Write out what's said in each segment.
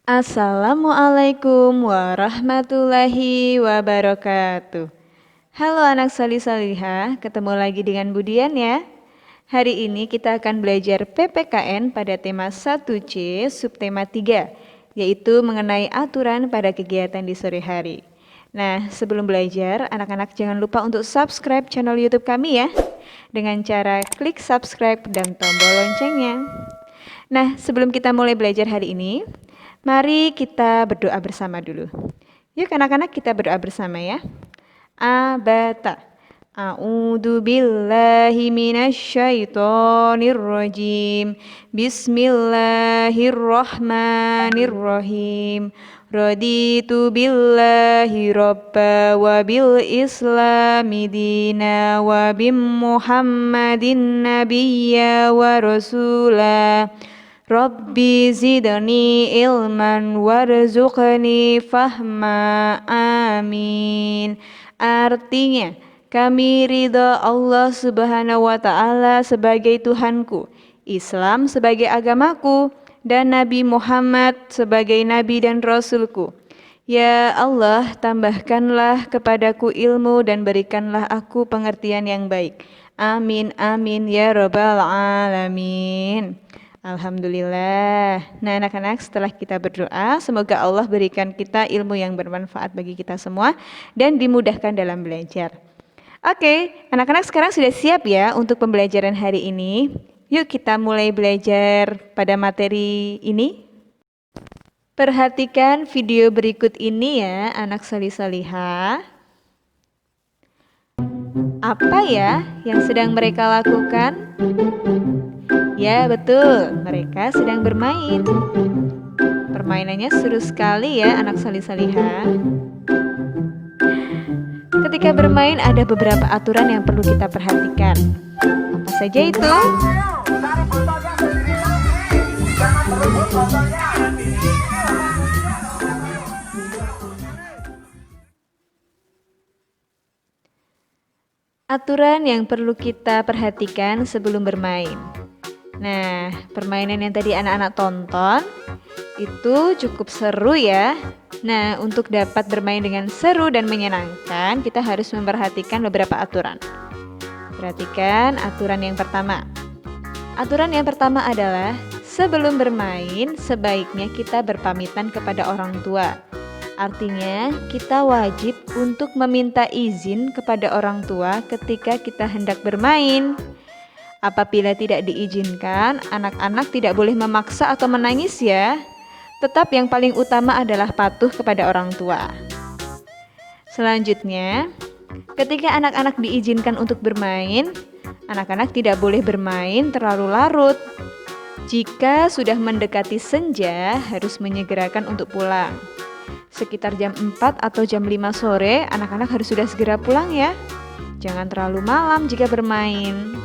Assalamualaikum warahmatullahi wabarakatuh. Halo anak solih solihah, ketemu lagi dengan Budian ya. Hari ini kita akan belajar PPKN pada tema 1C subtema 3, yaitu mengenai aturan pada kegiatan di sore hari. Nah, sebelum belajar, anak-anak jangan lupa untuk subscribe channel YouTube kami ya, dengan cara klik subscribe dan tombol loncengnya. Nah, sebelum kita mulai belajar hari ini, mari kita berdoa bersama dulu. Yuk anak-anak, kita berdoa bersama ya. Abata. A'udzu billahi minasyaitonir rajim. Bismillahirrahmanirrahim. Raditu billahi robba wa bil islami dina wa bim muhammadin nabiyya wa rasulah. Rabbi zidni ilman warzuqni fahma, amin. Artinya, kami ridha Allah Subhanahu wa Ta'ala sebagai Tuhanku, Islam sebagai agamaku, dan Nabi Muhammad sebagai Nabi dan Rasulku. Ya Allah, tambahkanlah kepadaku ilmu dan berikanlah aku pengertian yang baik. Amin, amin, ya Rabbal Alamin. Alhamdulillah. Nah anak-anak, setelah kita berdoa, semoga Allah berikan kita ilmu yang bermanfaat bagi kita semua dan dimudahkan dalam belajar. Oke, anak-anak sekarang sudah siap ya untuk pembelajaran hari ini. Yuk kita mulai belajar pada materi ini. Perhatikan video berikut ini ya anak solih-solihah. Apa ya yang sedang mereka lakukan? Ya betul, mereka sedang bermain. Permainannya seru sekali ya anak solih-solihah. Ketika bermain ada beberapa aturan yang perlu kita perhatikan. Apa saja itu? Aturan yang perlu kita perhatikan sebelum bermain. Nah, permainan yang tadi anak-anak tonton itu cukup seru ya. Nah, untuk dapat bermain dengan seru dan menyenangkan, kita harus memperhatikan beberapa aturan. Perhatikan aturan yang pertama. Aturan yang pertama adalah sebelum bermain, sebaiknya kita berpamitan kepada orang tua. Artinya, kita wajib untuk meminta izin kepada orang tua ketika kita hendak bermain. Apabila tidak diizinkan, anak-anak tidak boleh memaksa atau menangis ya. Tetap yang paling utama adalah patuh kepada orang tua. Selanjutnya, ketika anak-anak diizinkan untuk bermain, anak-anak tidak boleh bermain terlalu larut. Jika sudah mendekati senja, harus menyegerakan untuk pulang. Sekitar jam 4 atau jam 5 sore, anak-anak harus sudah segera pulang ya. Jangan terlalu malam jika bermain.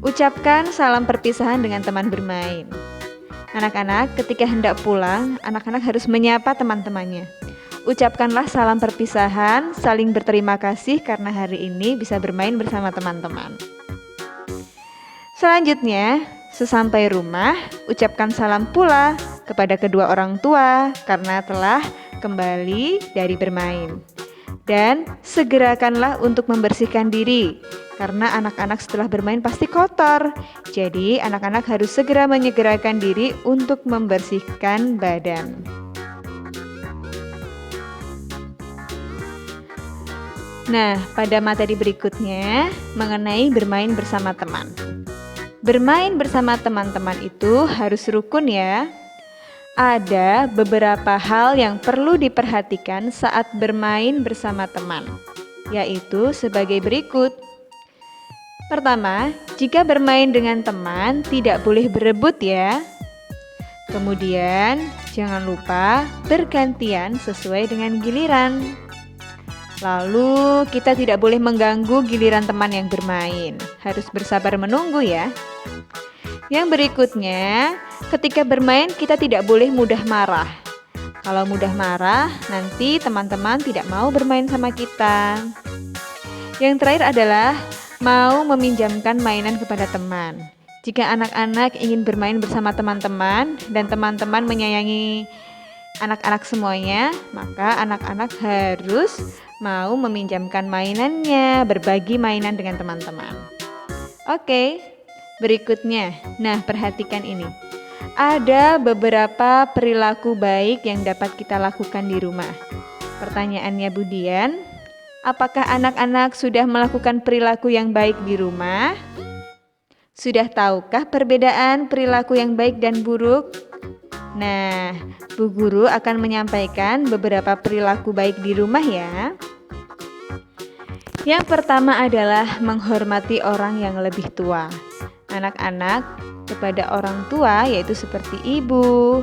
Ucapkan salam perpisahan dengan teman bermain. Anak-anak ketika hendak pulang, anak-anak harus menyapa teman-temannya. Ucapkanlah salam perpisahan, saling berterima kasih karena hari ini bisa bermain bersama teman-teman. Selanjutnya, sesampai rumah, ucapkan salam pula kepada kedua orang tua karena telah kembali dari bermain. Dan segerakanlah untuk membersihkan diri karena anak-anak setelah bermain pasti kotor. Jadi anak-anak harus segera menyegerakan diri untuk membersihkan badan. Nah, pada materi berikutnya mengenai bermain bersama teman. Bermain bersama teman-teman itu harus rukun ya. Ada beberapa hal yang perlu diperhatikan saat bermain bersama teman, yaitu sebagai berikut. Pertama, jika bermain dengan teman tidak boleh berebut ya. Kemudian, jangan lupa bergantian sesuai dengan giliran. Lalu, kita tidak boleh mengganggu giliran teman yang bermain. Harus bersabar menunggu ya. Yang berikutnya, ketika bermain kita tidak boleh mudah marah. Kalau mudah marah, nanti teman-teman tidak mau bermain sama kita. Yang terakhir adalah mau meminjamkan mainan kepada teman. Jika anak-anak ingin bermain bersama teman-teman dan teman-teman menyayangi anak-anak semuanya, maka anak-anak harus mau meminjamkan mainannya, berbagi mainan dengan teman-teman. Oke, berikutnya. Nah, perhatikan ini. Ada beberapa perilaku baik yang dapat kita lakukan di rumah. Pertanyaannya Budian, apakah anak-anak sudah melakukan perilaku yang baik di rumah? Sudah tahukah perbedaan perilaku yang baik dan buruk? Nah, Bu Guru akan menyampaikan beberapa perilaku baik di rumah ya. Yang pertama adalah menghormati orang yang lebih tua. Anak-anak kepada orang tua yaitu seperti ibu,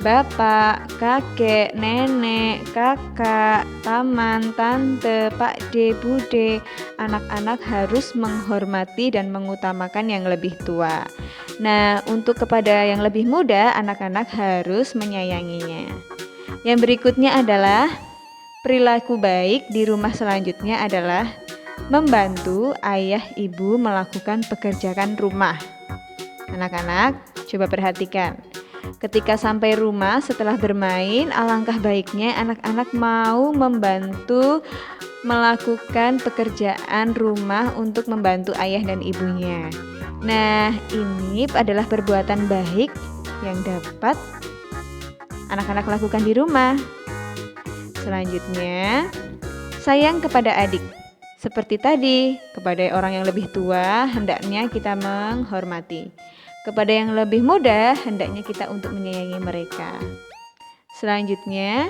bapak, kakek, nenek, kakak, paman, tante, pakde, bude. Anak-anak harus menghormati dan mengutamakan yang lebih tua. Nah, untuk kepada yang lebih muda, anak-anak harus menyayanginya. Yang berikutnya adalah perilaku baik di rumah selanjutnya adalah membantu ayah ibu melakukan pekerjaan rumah. Anak-anak, coba perhatikan. Ketika sampai rumah setelah bermain, alangkah baiknya anak-anak mau membantu melakukan pekerjaan rumah untuk membantu ayah dan ibunya. Nah, ini adalah perbuatan baik yang dapat anak-anak lakukan di rumah. Selanjutnya, sayang kepada adik. Seperti tadi, kepada orang yang lebih tua, hendaknya kita menghormati. Kepada yang lebih muda, hendaknya kita untuk menyayangi mereka. Selanjutnya,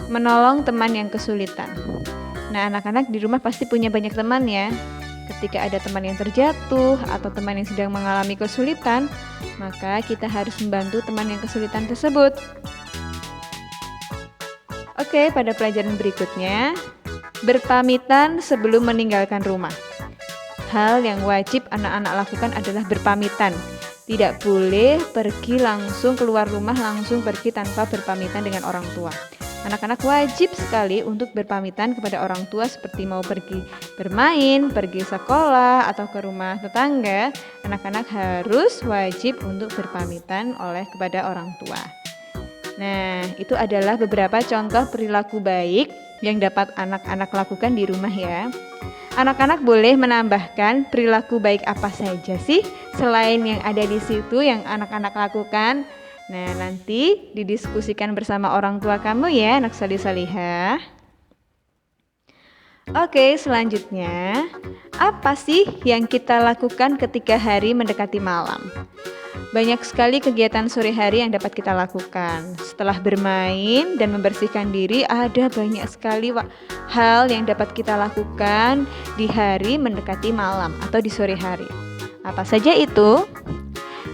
menolong teman yang kesulitan. Nah, anak-anak di rumah pasti punya banyak teman ya. Ketika ada teman yang terjatuh atau teman yang sedang mengalami kesulitan, maka kita harus membantu teman yang kesulitan tersebut. Oke, pada pelajaran berikutnya, berpamitan sebelum meninggalkan rumah. Hal yang wajib anak-anak lakukan adalah berpamitan. Tidak boleh pergi langsung keluar rumah, langsung pergi tanpa berpamitan dengan orang tua. Anak-anak wajib sekali untuk berpamitan kepada orang tua seperti mau pergi bermain, pergi sekolah, atau ke rumah tetangga. Anak-anak harus wajib untuk berpamitan kepada orang tua. Nah, itu adalah beberapa contoh perilaku baik yang dapat anak-anak lakukan di rumah ya. Anak-anak boleh menambahkan perilaku baik apa saja sih selain yang ada di situ yang anak-anak lakukan. Nah, nanti didiskusikan bersama orang tua kamu ya, anak salih-salihah. Oke, selanjutnya, apa sih yang kita lakukan ketika hari mendekati malam? Banyak sekali kegiatan sore hari yang dapat kita lakukan. Setelah bermain dan membersihkan diri, ada banyak sekali hal yang dapat kita lakukan di hari mendekati malam atau di sore hari. Apa saja itu?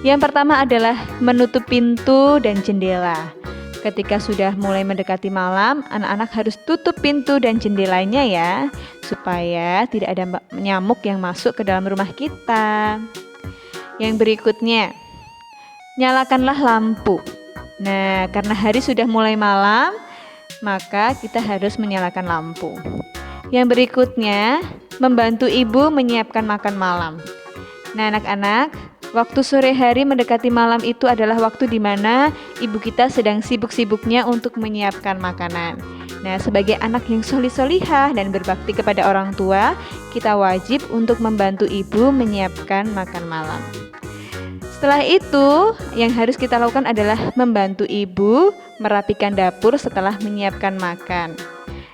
Yang pertama adalah menutup pintu dan jendela. Ketika sudah mulai mendekati malam, anak-anak harus tutup pintu dan jendelanya ya, supaya tidak ada nyamuk yang masuk ke dalam rumah kita. Yang berikutnya, nyalakanlah lampu. Nah, karena hari sudah mulai malam, maka kita harus menyalakan lampu. Yang berikutnya, membantu ibu menyiapkan makan malam. Nah, anak-anak, waktu sore hari mendekati malam itu adalah waktu di mana ibu kita sedang sibuk-sibuknya untuk menyiapkan makanan. Nah, sebagai anak yang solih-solihah dan berbakti kepada orang tua, kita wajib untuk membantu ibu menyiapkan makan malam. Setelah itu, yang harus kita lakukan adalah membantu ibu merapikan dapur setelah menyiapkan makan.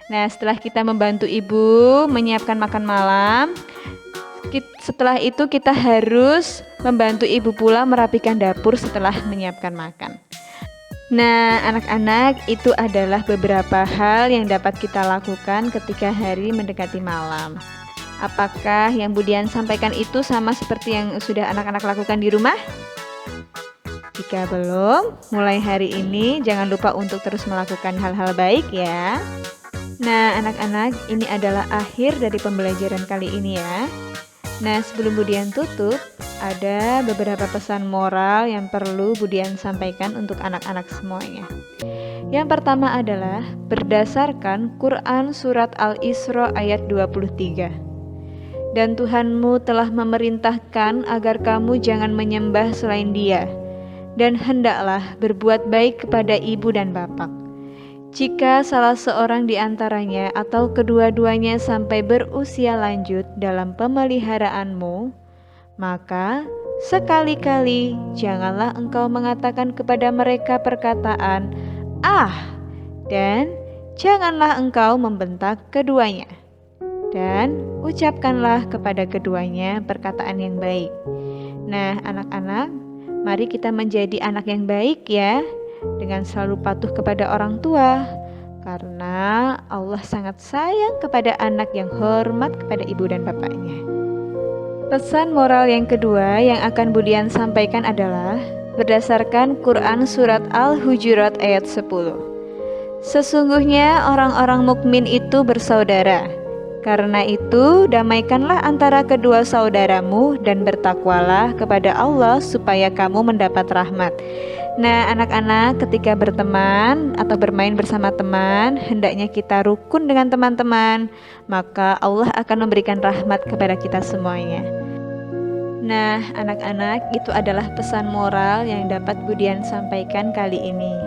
Nah, setelah kita membantu ibu menyiapkan makan malam, setelah itu kita harus membantu ibu pula merapikan dapur setelah menyiapkan makan. Nah, anak-anak, itu adalah beberapa hal yang dapat kita lakukan ketika hari mendekati malam. Apakah yang Budian sampaikan itu sama seperti yang sudah anak-anak lakukan di rumah? Jika belum, mulai hari ini jangan lupa untuk terus melakukan hal-hal baik ya. Nah, anak-anak, ini adalah akhir dari pembelajaran kali ini ya. Nah, sebelum Budian tutup, ada beberapa pesan moral yang perlu Budian sampaikan untuk anak-anak semuanya. Yang pertama adalah berdasarkan Quran Surat Al-Isra ayat 23. dan Tuhanmu telah memerintahkan agar kamu jangan menyembah selain Dia, dan hendaklah berbuat baik kepada ibu dan bapak. Jika salah seorang di antaranya atau kedua-duanya sampai berusia lanjut dalam pemeliharaanmu, maka sekali-kali janganlah engkau mengatakan kepada mereka perkataan "ah", dan janganlah engkau membentak keduanya. Dan ucapkanlah kepada keduanya perkataan yang baik. Nah, anak-anak, mari kita menjadi anak yang baik ya, dengan selalu patuh kepada orang tua, karena Allah sangat sayang kepada anak yang hormat kepada ibu dan bapaknya. Pesan moral yang kedua yang akan Budian sampaikan adalah berdasarkan Quran Surat Al-Hujurat ayat 10. Sesungguhnya orang-orang mukmin itu bersaudara. Karena itu, damaikanlah antara kedua saudaramu dan bertakwalah kepada Allah supaya kamu mendapat rahmat. Nah, anak-anak, ketika berteman atau bermain bersama teman, hendaknya kita rukun dengan teman-teman, maka Allah akan memberikan rahmat kepada kita semuanya. Nah, anak-anak, itu adalah pesan moral yang dapat Budian sampaikan kali ini.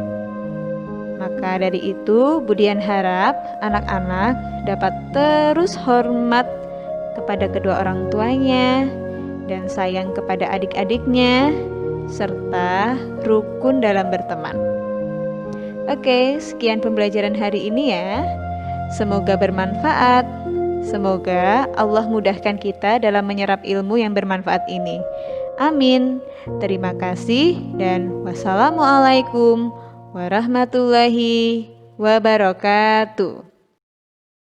Maka dari itu, Budian harap anak-anak dapat terus hormat kepada kedua orang tuanya dan sayang kepada adik-adiknya, serta rukun dalam berteman. Oke, sekian pembelajaran hari ini ya. Semoga bermanfaat. Semoga Allah mudahkan kita dalam menyerap ilmu yang bermanfaat ini. Amin. Terima kasih dan wassalamualaikum warahmatullahi wabarakatuh.